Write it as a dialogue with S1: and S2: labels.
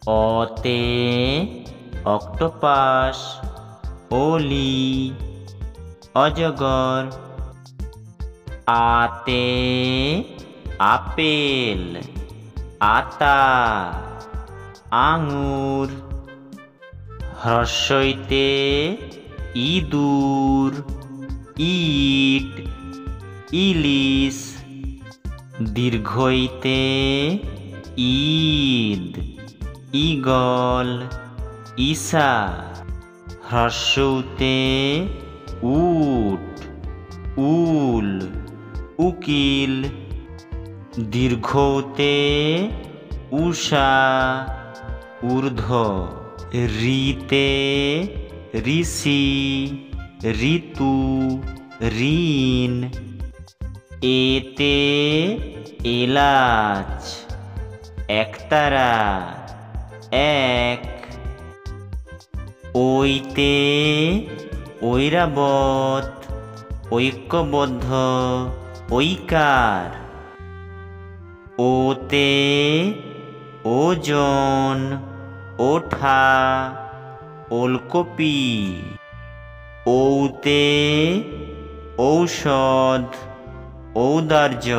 S1: অতে অক্টোপাস, ওলি অজগর। আতে আপেল, আতা আঙুর। হ্রস্বইতে ইঁদুর, ইট ইলিশ। দীর্ঘইতে ঈদ, ঈগল ঈশা। হ্রস্বউতে উট, উল উকিল। দীর্ঘউতে উষা, ঊর্ধ্ব। ঋতে ঋষি, ঋতু ঋণ। এতে এলাচ, একতারা এক। ঐতে ঐরাবত, ঐক্যবদ্ধ ঐকার। ওতে ওজন, ওঠা ওলকপি। ঔতে ঔষধ, ঔদার্য।